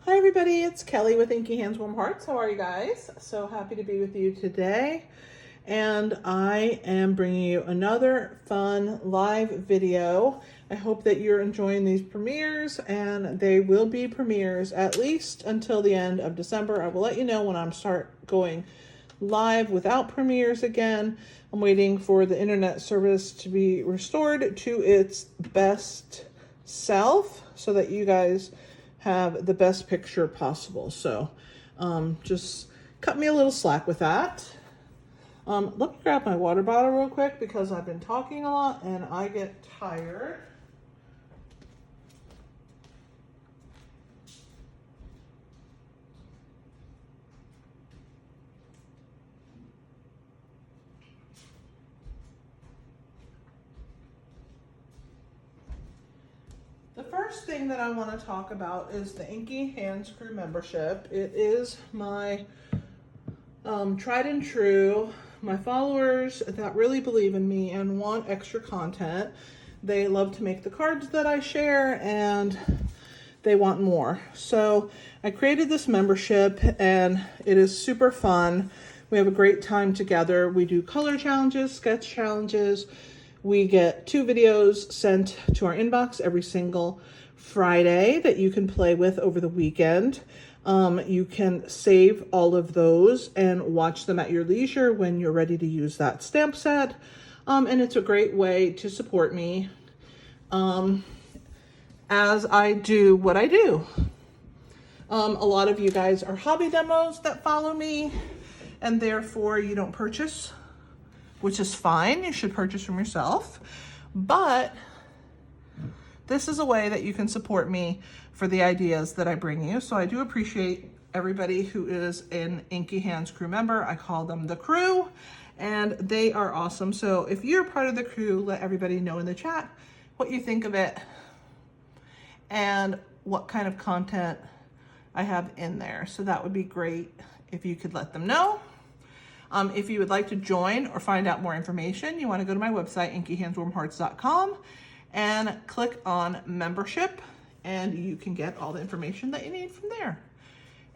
Hi everybody, it's Kelly with Inky Hands Warm Hearts. How are you guys? So happy to be with you today. And I am bringing you another fun live video. I hope that you're enjoying these premieres, and they will be premieres at least until the end of December. I will let you know when I'm start going live without premieres again. I'm waiting for the internet service to be restored to its best self so that you guys have the best picture possible. So just cut me a little slack with that. Let me grab my water bottle real quick because I've been talking a lot and I get tired. The first thing that I want to talk about is the Inky Hands Crew membership. It is my tried and true, my followers that really believe in me and want extra content. They love to make the cards that I share and they want more. So I created this membership and it is super fun. We have a great time together. We do color challenges, sketch challenges. We get 2 videos sent to our inbox every single Friday that you can play with over the weekend. You can save all of those and watch them at your leisure when you're ready to use that stamp set. And it's a great way to support me as I do what I do. A lot of you guys are hobby demos that follow me, and therefore you don't purchase, which is fine. You should purchase from yourself. But this is a way that you can support me for the ideas that I bring you. So I do appreciate everybody who is an Inky Hands Crew member. I call them the crew, and they are awesome. So if you're part of the crew, let everybody know in the chat what you think of it and what kind of content I have in there. So that would be great if you could let them know. If you would like to join or find out more information, you want to go to my website, inkyhandswarmhearts.com, and click on membership, and you can get all the information that you need from there.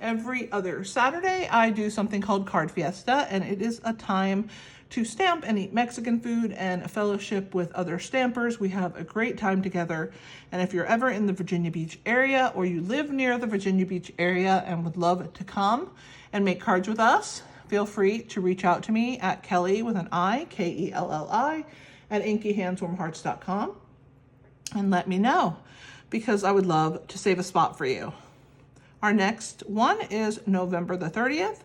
Every other Saturday, I do something called Card Fiesta, and it is a time to stamp and eat Mexican food and fellowship with other stampers. We have a great time together. And if you're ever in the Virginia Beach area or you live near the Virginia Beach area and would love to come and make cards with us, feel free to reach out to me at Kelly with an I, Kelli, at inkyhandswarmhearts.com and let me know, because I would love to save a spot for you. Our next one is November the 30th,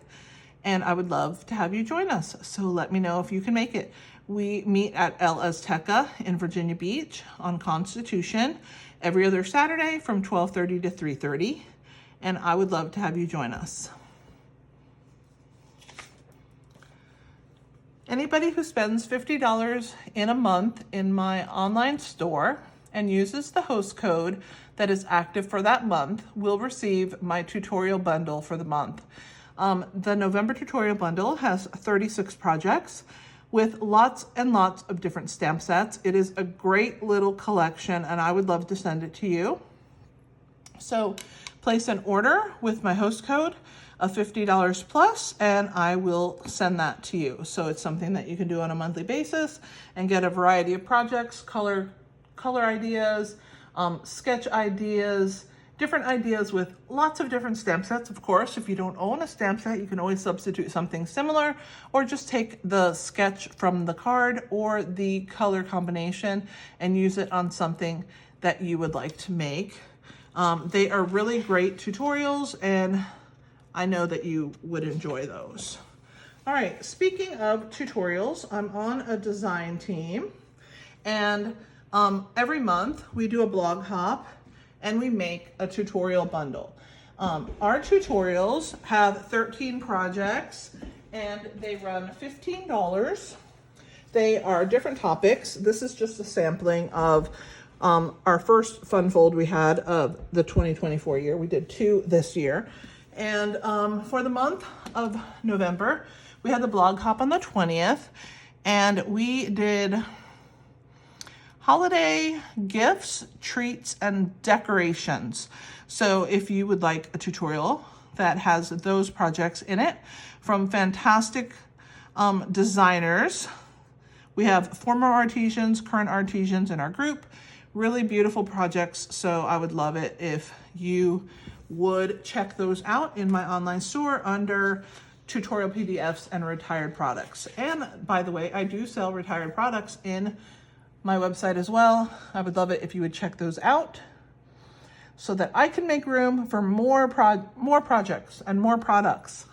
and I would love to have you join us. So let me know if you can make it. We meet at El Azteca in Virginia Beach on Constitution every other Saturday from 12:30 to 3:30, and I would love to have you join us. Anybody who spends $50 in a month in my online store and uses the host code that is active for that month will receive my tutorial bundle for the month. The November tutorial bundle has 36 projects with lots and lots of different stamp sets. It is a great little collection, and I would love to send it to you. So place an order with my host code of $50 plus, and I will send that to you. So it's something that you can do on a monthly basis and get a variety of projects, color ideas, sketch ideas, different ideas with lots of different stamp sets. Of course, if you don't own a stamp set, you can always substitute something similar, or just take the sketch from the card or the color combination and use it on something that you would like to make. They are really great tutorials, and I know that you would enjoy those. All right, speaking of tutorials, I'm on a design team, and every month we do a blog hop and we make a tutorial bundle. Our tutorials have 13 projects and they run $15. They are different topics. This is just a sampling of our first fun fold we had of the 2024 year. We did 2 this year. And for the month of November, we had the blog hop on the 20th, and we did holiday gifts, treats, and decorations. So if you would like a tutorial that has those projects in it from fantastic designers, we have former artisans, current artisans in our group, really beautiful projects. So I would love it if you would check those out in my online store under tutorial PDFs and retired products. And by the way, I do sell retired products in my website as well. I would love it if you would check those out so that I can make room for more projects and more products.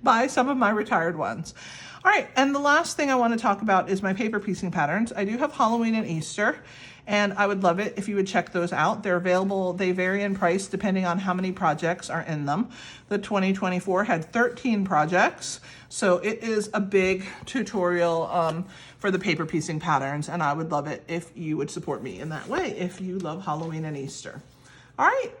Buy some of my retired ones. All right, and the last thing I want to talk about is my paper piecing patterns. I do have Halloween and Easter, and I would love it if you would check those out. They're available, they vary in price depending on how many projects are in them. The 2024 had 13 projects, so it is a big tutorial for the paper piecing patterns, and I would love it if you would support me in that way if you love Halloween and Easter. All right,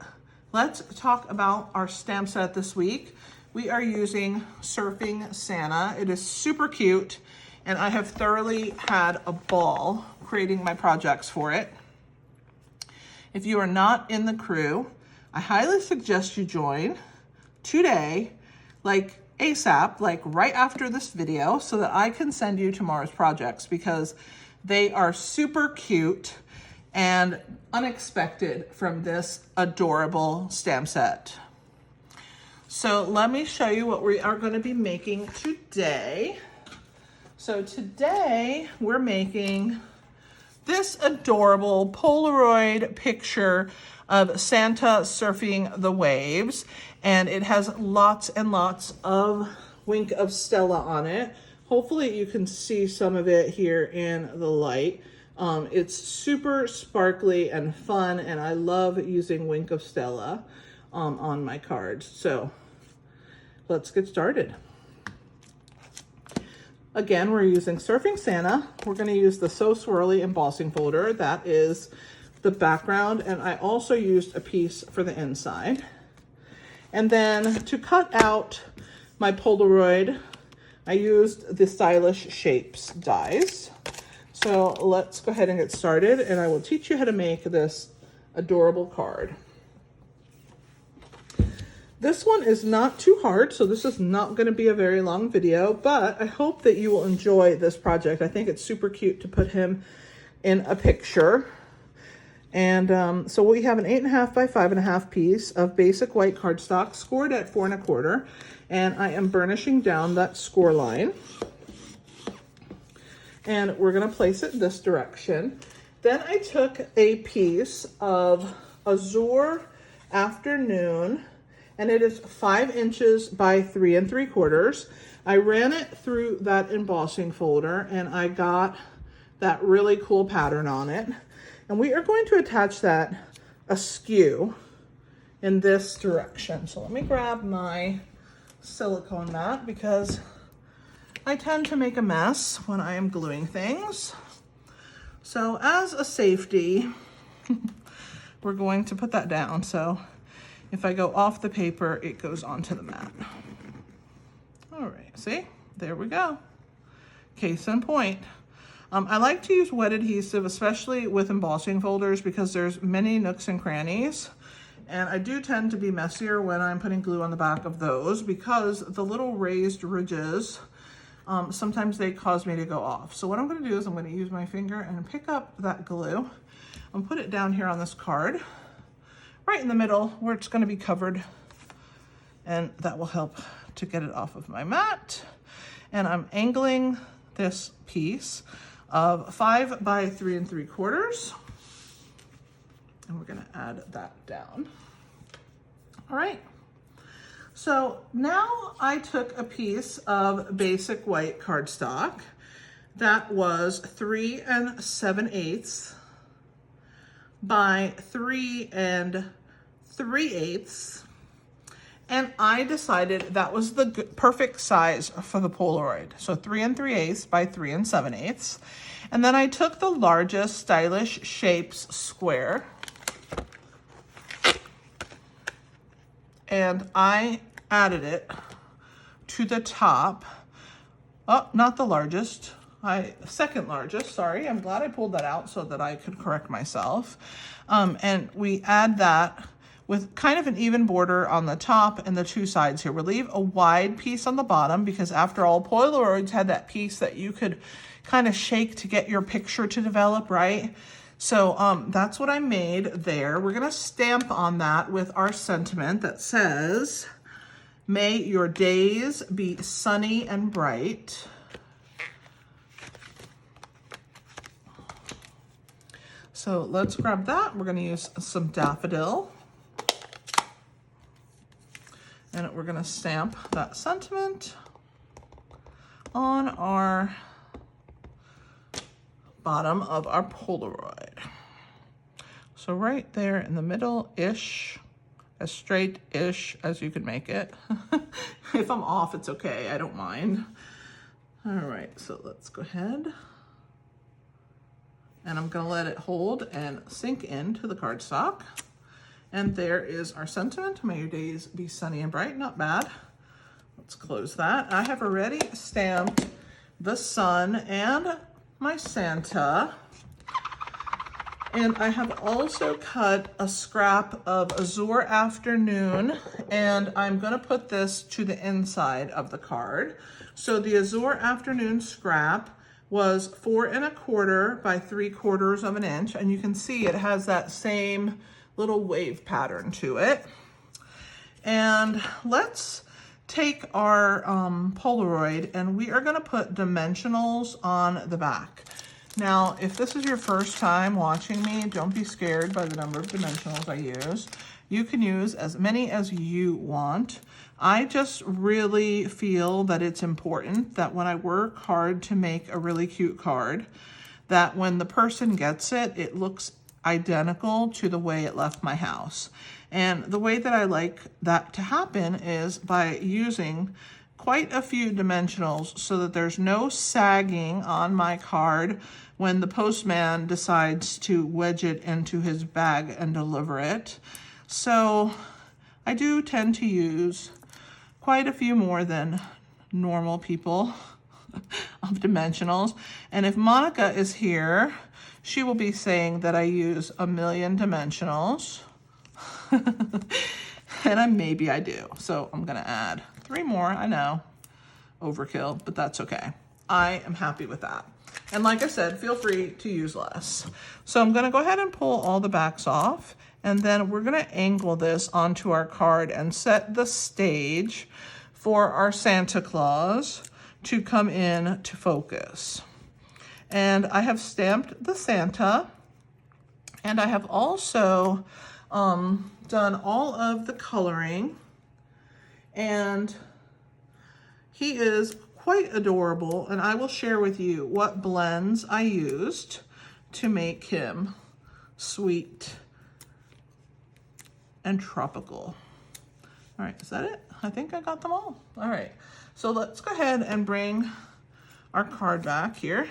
let's talk about our stamp set this week. We are using Surfing Santa. It is super cute, and I have thoroughly had a ball creating my projects for it. If you are not in the crew, I highly suggest you join today, like ASAP, like right after this video, so that I can send you tomorrow's projects, because they are super cute and unexpected from this adorable stamp set. So let me show you what we are going to be making today. So today we're making this adorable Polaroid picture of Santa surfing the waves, and it has lots and lots of Wink of Stella on it. Hopefully you can see some of it here in the light. It's super sparkly and fun, and I love using Wink of Stella on my cards. So let's get started. Again, we're using Surfing Santa. We're going to use the So Swirly embossing folder. That is the background, and I also used a piece for the inside. And then to cut out my Polaroid, I used the Stylish Shapes dies. So let's go ahead and get started, and I will teach you how to make this adorable card. This one is not too hard, so this is not going to be a very long video, but I hope that you will enjoy this project. I think it's super cute to put him in a picture. And so we have an 8.5 by 5.5 piece of basic white cardstock scored at 4 1/4, and I am burnishing down that score line. And we're going to place it this direction. Then I took a piece of Azure Afternoon, and it is 5 inches by 3 3/4. I ran it through that embossing folder, and I got that really cool pattern on it. And we are going to attach that askew in this direction. So let me grab my silicone mat, because I tend to make a mess when I am gluing things. So as a safety, we're going to put that down. So if I go off the paper, it goes onto the mat. All right, see, there we go. Case in point. I like to use wet adhesive, especially with embossing folders, because there's many nooks and crannies. And I do tend to be messier when I'm putting glue on the back of those, because the little raised ridges, sometimes they cause me to go off. So what I'm going to do is I'm going to use my finger and pick up that glue and put it down here on this card, right in the middle where it's going to be covered, and that will help to get it off of my mat. And I'm angling this piece of 5 by 3 3/4, and we're going to add that down. All right, so now I took a piece of basic white cardstock that was 3 7/8 by 3 3/8, and I decided that was the perfect size for the Polaroid. So 3 3/8 by 3 7/8. And then I took the largest Stylish Shapes square, and I added it to the top. Oh, not the largest. second largest, sorry. I'm glad I pulled that out so that I could correct myself. And we add that with kind of an even border on the top and the two sides here. We'll leave a wide piece on the bottom because after all, Polaroids had that piece that you could kind of shake to get your picture to develop, right? So that's what I made there. We're gonna stamp on that with our sentiment that says, "May your days be sunny and bright." So let's grab that. We're gonna use some daffodil. And we're gonna stamp that sentiment on our bottom of our Polaroid. So right there in the middle-ish, as straight-ish as you can make it. If I'm off, it's okay, I don't mind. All right, so let's go ahead. And I'm gonna let it hold and sink into the cardstock. And there is our sentiment. May your days be sunny and bright. Not bad. Let's close that. I have already stamped the sun and my Santa. And I have also cut a scrap of Azure Afternoon, and I'm gonna put this to the inside of the card. So the Azure Afternoon scrap was 4 1/4 by 3/4 of an inch, and you can see it has that same little wave pattern to it. And let's take our Polaroid and we are gonna put dimensionals on the back. Now, if this is your first time watching me, don't be scared by the number of dimensionals I use. You can use as many as you want. I just really feel that it's important that when I work hard to make a really cute card, that when the person gets it, it looks identical to the way it left my house. And the way that I like that to happen is by using quite a few dimensionals so that there's no sagging on my card when the postman decides to wedge it into his bag and deliver it. So I do tend to use quite a few more than normal people of dimensionals. And if Monica is here, she will be saying that I use 1,000,000 dimensionals. And maybe I do. So I'm gonna add 3 more, I know, overkill, but that's okay. I am happy with that. And like I said, feel free to use less. So I'm gonna go ahead and pull all the backs off, and then we're gonna angle this onto our card and set the stage for our Santa Claus to come in to focus. And I have stamped the Santa, and I have also done all of the coloring, and he is quite adorable, and I will share with you what blends I used to make him sweet and tropical. All right, is that it? I think I got them all. All right, so let's go ahead and bring our card back here.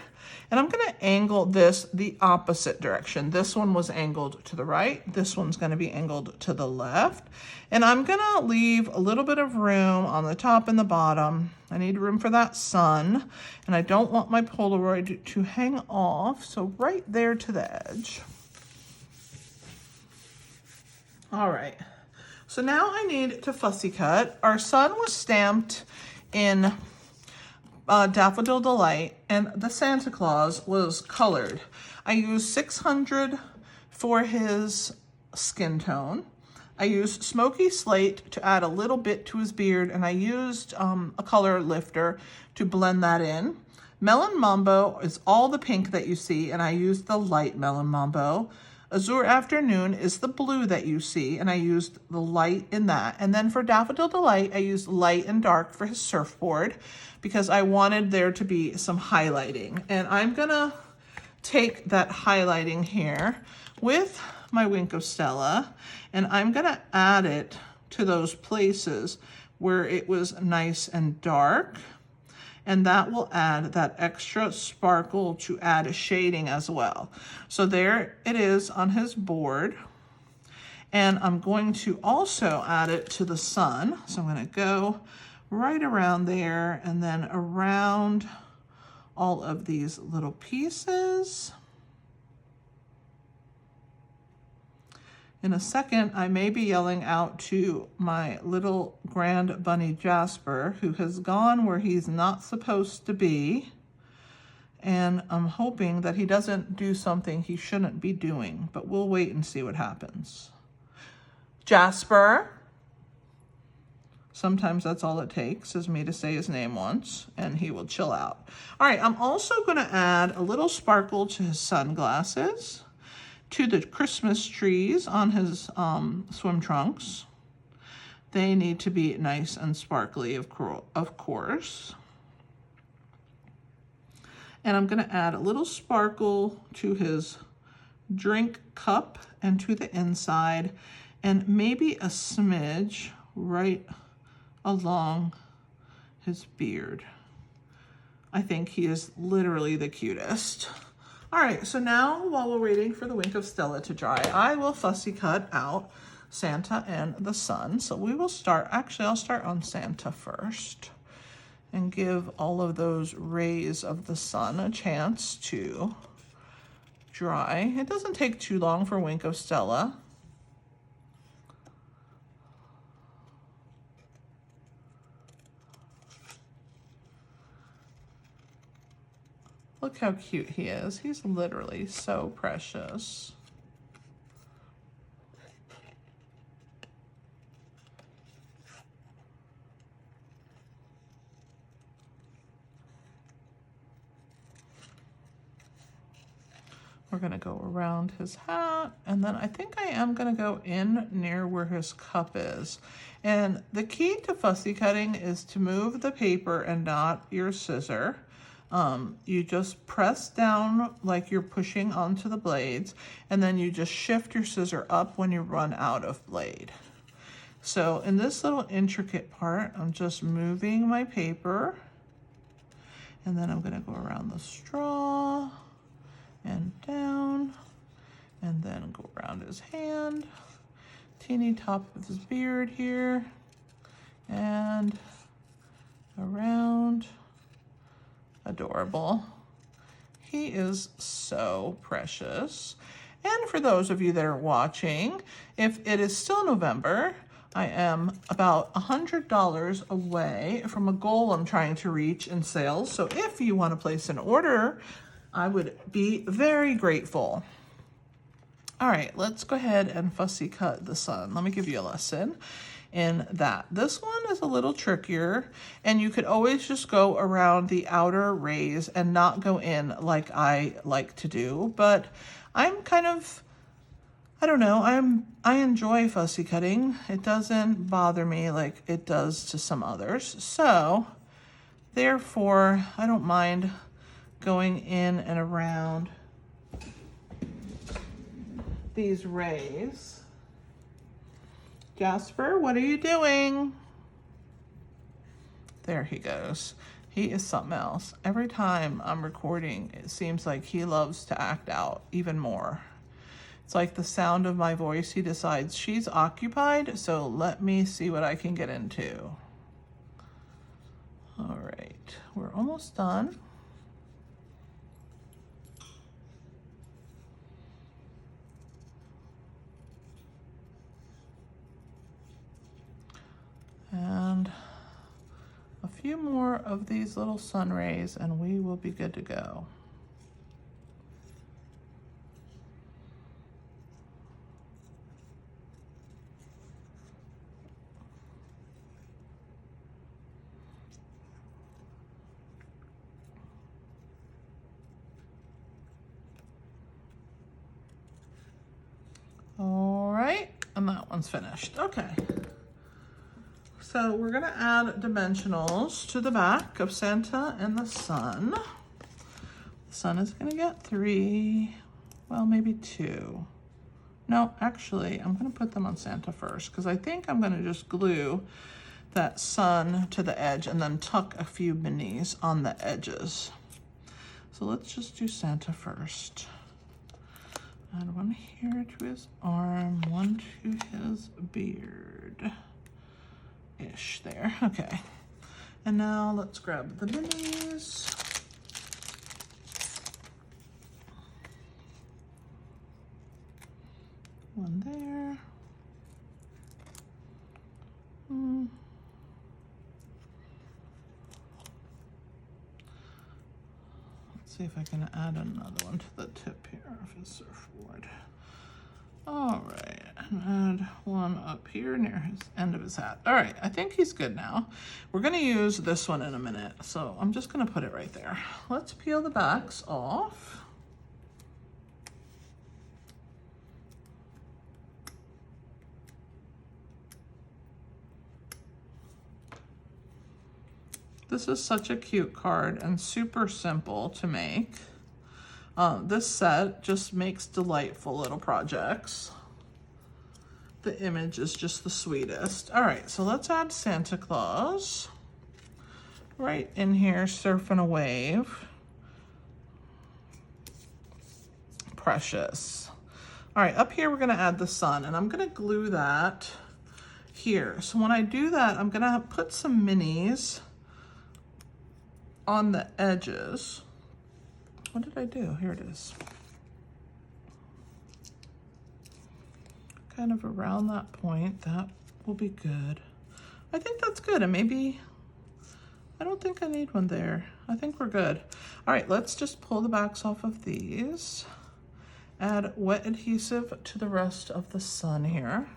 And I'm gonna angle this the opposite direction. This one was angled to the right. This one's gonna be angled to the left. And I'm gonna leave a little bit of room on the top and the bottom. I need room for that sun. And I don't want my Polaroid to hang off. So right there to the edge. All right, so now I need to fussy cut. Our sun was stamped in Daffodil Delight, and the Santa Claus was colored. I used 600 for his skin tone. I used Smoky Slate to add a little bit to his beard, and I used a color lifter to blend that in. Melon Mambo is all the pink that you see, and I used the light Melon Mambo. Azure Afternoon is the blue that you see, and I used the light in that. And then for Daffodil Delight, I used light and dark for his surfboard because I wanted there to be some highlighting. And I'm gonna take that highlighting here with my Wink of Stella, and I'm gonna add it to those places where it was nice and dark. And that will add that extra sparkle to add a shading as well. So there it is on his board. And I'm going to also add it to the sun. So I'm gonna go right around there and then around all of these little pieces. In a second, I may be yelling out to my little grand bunny Jasper, who has gone where he's not supposed to be. And I'm hoping that he doesn't do something he shouldn't be doing, but we'll wait and see what happens. Jasper. Sometimes that's all it takes is me to say his name once and he will chill out. All right, I'm also gonna add a little sparkle to his sunglasses, to the Christmas trees on his swim trunks. They need to be nice and sparkly, of course. And I'm gonna add a little sparkle to his drink cup and to the inside, and maybe a smidge right along his beard. I think he is literally the cutest. All right, so now while we're waiting for the Wink of Stella to dry, I will fussy cut out Santa and the sun. So we will start, actually I'll start on Santa first and give all of those rays of the sun a chance to dry. It doesn't take too long for Wink of Stella. Look how cute he is. He's literally so precious. We're gonna go around his hat, and then I think I am gonna go in near where his cup is. And the key to fussy cutting is to move the paper and not your scissor. You just press down like you're pushing onto the blades, and then you just shift your scissor up when you run out of blade. So in this little intricate part, I'm just moving my paper, and then I'm gonna go around the straw and down, and then go around his hand, teeny top of his beard here, and around. Adorable. He is so precious. And for those of you that are watching, if it is still November, I am about $100 away from a goal I'm trying to reach in sales. So if you want to place an order, I would be very grateful. All right, let's go ahead and fussy cut the sun. Let me give you a lesson in that. This one is a little trickier, and you could always just go around the outer rays and not go in like I like to do, but I'm kind of, I don't know, I enjoy fussy cutting. It doesn't bother me like it does to some others. So therefore, I don't mind going in and around these rays. Jasper, what are you doing? There he goes. He is something else. Every time I'm recording, it seems like he loves to act out even more. It's like the sound of my voice. He decides she's occupied, so let me see what I can get into. All right, we're almost done. And a few more of these little sun rays and we will be good to go. All right, and that one's finished. Okay. So we're gonna add dimensionals to the back of Santa and the sun. The sun is gonna get 3, well, maybe 2. No, actually, I'm gonna put them on Santa first because I think I'm gonna just glue that sun to the edge and then tuck a few minis on the edges. So let's just do Santa first. Add one here to his arm, one to his beard. Ish there, okay. And now let's grab the minis. Let's see if I can add another one to the tip here of his surfboard. All right, and add one up here near his end of his hat. All right, I think he's good now. We're gonna use this one in a minute, so I'm just gonna put it right there. Let's peel the backs off. This is such a cute card and super simple to make. This set just makes delightful little projects. The image is just the sweetest. All right, so let's add Santa Claus. Right in here, surfing a wave. Precious. All right, up here we're gonna add the sun, and I'm gonna glue that here. So when I do that, I'm gonna put some minis on the edges. What did I do? Here it is. Kind of around that point, that will be good. I think that's good, and maybe, I don't think I need one there. I think we're good. All right, let's just pull the backs off of these. Add wet adhesive to the rest of the sun here.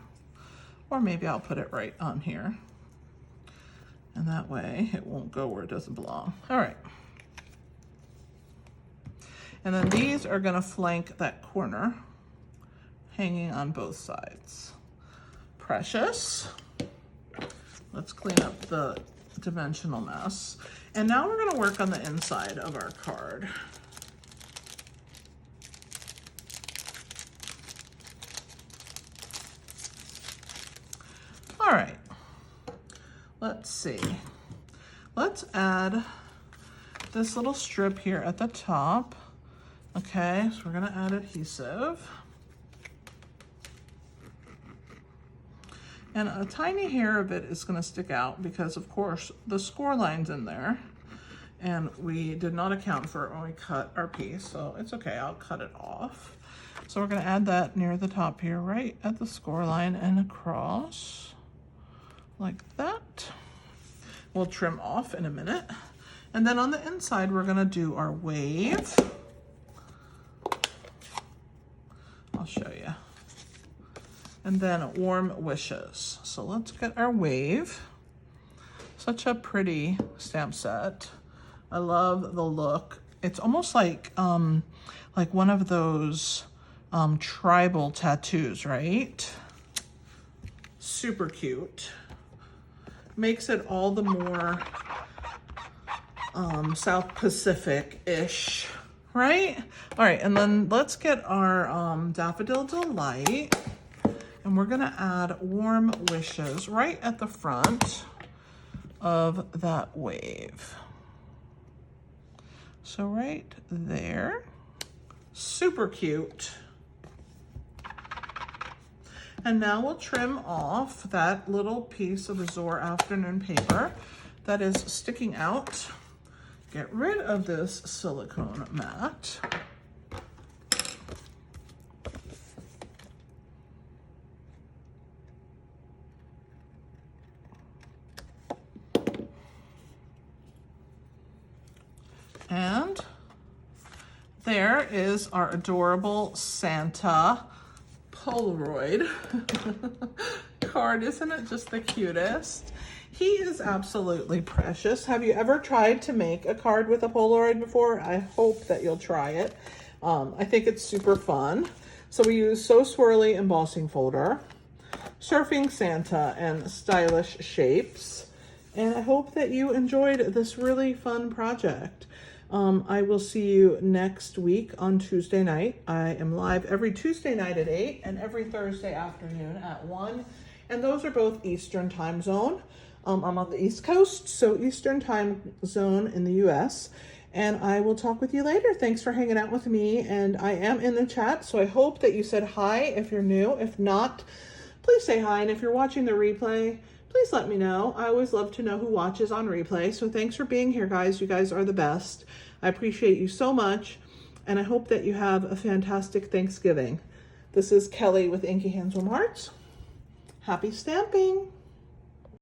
Or maybe I'll put it right on here. And that way it won't go where it doesn't belong. All right. And then these are gonna flank that corner, hanging on both sides. Precious. Let's clean up the dimensional mess. And now we're gonna work on the inside of our card. All right, let's see. Let's add this little strip here at the top. Okay, so we're gonna add adhesive. And a tiny hair of it is gonna stick out because of course the score line's in there and we did not account for it when we cut our piece, so it's okay, I'll cut it off. So we're gonna add that near the top here, right at the score line and across, like that. We'll trim off in a minute. And then on the inside, we're gonna do our wave. I'll show you. And then warm wishes. So let's get our wave. Such a pretty stamp set. I love the look. It's almost like one of those tribal tattoos, right? Super cute. Makes it all the more South Pacific-ish, right? All right, and then let's get our Daffodil Delight, and we're gonna add warm wishes right at the front of that wave. So right there, super cute. And now we'll trim off that little piece of Azure Afternoon paper that is sticking out. Get rid of this silicone mat. And there is our adorable Santa Polaroid card. Isn't it just the cutest? He is absolutely precious. Have you ever tried to make a card with a Polaroid before? I hope that you'll try it. I think it's super fun. So we use So Swirly embossing folder, Surfing Santa, and stylish shapes. And I hope that you enjoyed this really fun project. I will see you next week on Tuesday night. I am live every Tuesday night at 8 and every Thursday afternoon at 1. And those are both Eastern time zone. I'm on the East Coast, so Eastern time zone in the US. And I will talk with you later. Thanks for hanging out with me. And I am in the chat, so I hope that you said hi if you're new. If not, please say hi. And if you're watching the replay, please let me know. I always love to know who watches on replay. So thanks for being here, guys. You guys are the best. I appreciate you so much. And I hope that you have a fantastic Thanksgiving. This is Kelly with Inky Hands Warm Hearts. Happy stamping.